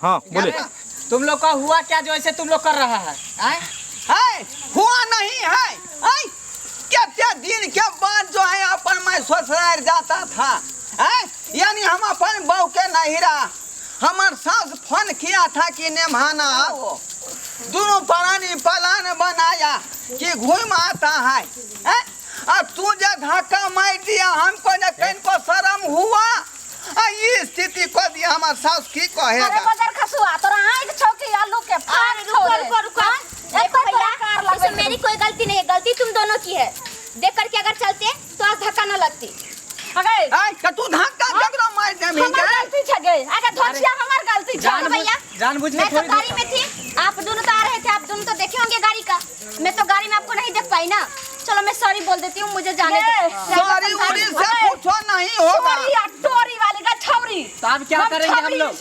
हाँ बोले। तुम लोग का हुआ क्या जो ऐसे तुम लोग कर रहा है? है हुआ नहीं है। कितने दिन के बाद जो है अपन मैं ससुराल जाता था। यानी हम अपन बहू के नहीं रहा। हमार सास फोन किया था कि नेमाना आओ। दोनों प्राणी प्लान बनाया कि घूम आता है। और तू जो धक्का मार दिया हमको जो कहीं शर्म हुआ। ये स्थिति को दिया हमारे सास की कहेगा। अरे बदर खसुआ तोरा आंख छौकी आलू के फाड़ रुको देखो भैया इसमें मेरी कोई गलती नहीं है, गलती तुम दोनों की है। देख करके अगर चलते तो आज धक्का न लगती। अगे तू धक्का केकरो मार दे मी हमार गलती छ गई। अगर धोचिया हमार गलती छ भैया। जानबूझ के मैं तो गाड़ी में थी, आप दोनों तो आ रहे थे, आप दोनों तो देखे होंगे गाड़ी का। मैं तो गाड़ी में आपको नहीं देख पाई ना। चलो मैं सॉरी बोल देती हूँ, मुझे जाने दो। सॉरी उड़ी से पूछो नहीं होगा। टोरी वाली का छौरी। तो अब क्या करेंगे हम लोग?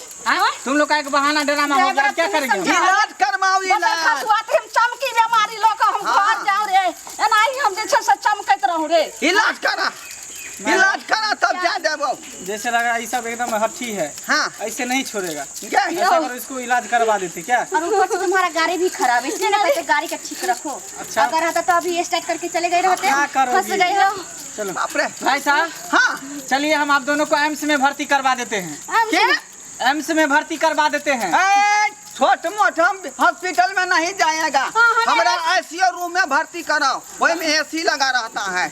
तुम लोग का एक बहाना ड्रामा हो गया, क्या करेंगे? इलाज करवाओ इलाज। हम चमकी बीमारी लोग हम घर जाओ रे। एनाही हम जे छ से चमकत रहू रे। इलाज करा तब जा देबो। जैसे लग रहा है ये सब एकदम हठी है। हाँ ऐसे नहीं छोड़ेगा। क्या ऐसा करो, इसको इलाज करवा देते क्या? और ऊपर से तुम्हारा गाड़ी भी खराब है, इसलिए ना कहते गाड़ी का ठीक रखो। अच्छा। अगर रहता तो अभी स्टार्ट करके चले गए रहते। क्या करोगी? फंस गए हो। चलो बाप रे। भाई साहब, हाँ चलिए हम आप दोनों को एम्स में भर्ती करवा देते हैं। क्या एम्स में भर्ती करवा देते हैं। छोट मोट हॉस्पिटल में नहीं जाएगा। हमारा आईसीयू रूम में भर्ती कराओ, वही में एसी लगा रहता है।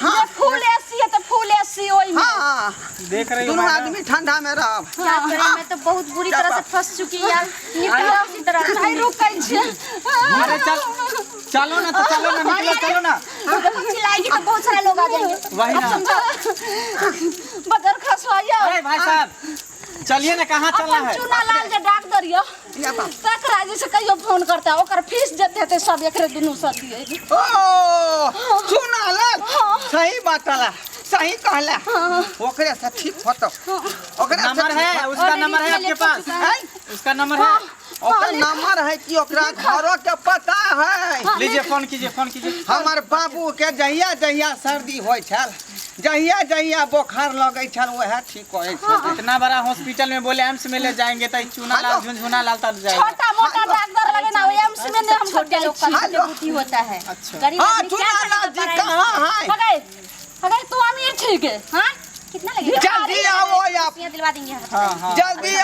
हाँ फुल एसी है तो फुल एसी ओई में। हाँ देख रही हो दोनों मैडम? आदमी ठंडा में रहो। क्या करें, मैं तो बहुत बुरी तरह से फंस चुकी यार। निकलो उसी तरह नहीं रुक कहीं छे। अरे चलो ना, तो चलो ना, निकलो, चलो ना। चिल्लाएगी तो बहुत सारे लोग आ जाएंगे। वही ना। बदर खसवाया। अरे भाई साहब, चलिए ना, कहाँ चलना है? चुना लाल जे डाक दरियो। तकरा जैसे कहियो फोन करता है, ओकर फीस देते थे सब एकरे दुनू साथ दिए। ओ सुना लाल, सही बातला, सही कहला। ओकरे से ठीक होतो। ओकरे नंबर है, उसका नंबर है आपके पास? उसका नंबर है? ओकर नंबर है कि ओकरा घरों के पता है। लीजिए, फोन कीजिए, फोन कीजिए। हमार बाबू के जहिया जहिया सर्दी होय छल, जहिया जहिया बुखार लगे छल, वह ठीक होय छल। इतना बड़ा हॉस्पिटल में बोले एम्स में ले जाएंगे तो चूना लाल झुनझुना लाल तर जाएगा। छोटा मोटा डॉक्टर लगे ना, एम्स में ने हम छोटे लोग का ड्यूटी होता है। अच्छा। गरीब हाँ आदमी क्या चुना लाल जी कहाँ है? अगर तू अमीर ठीक है। हाँ कितना लगेगा? जल्दी आओ आप। दिलवा देंगे। हाँ हाँ। जल्दी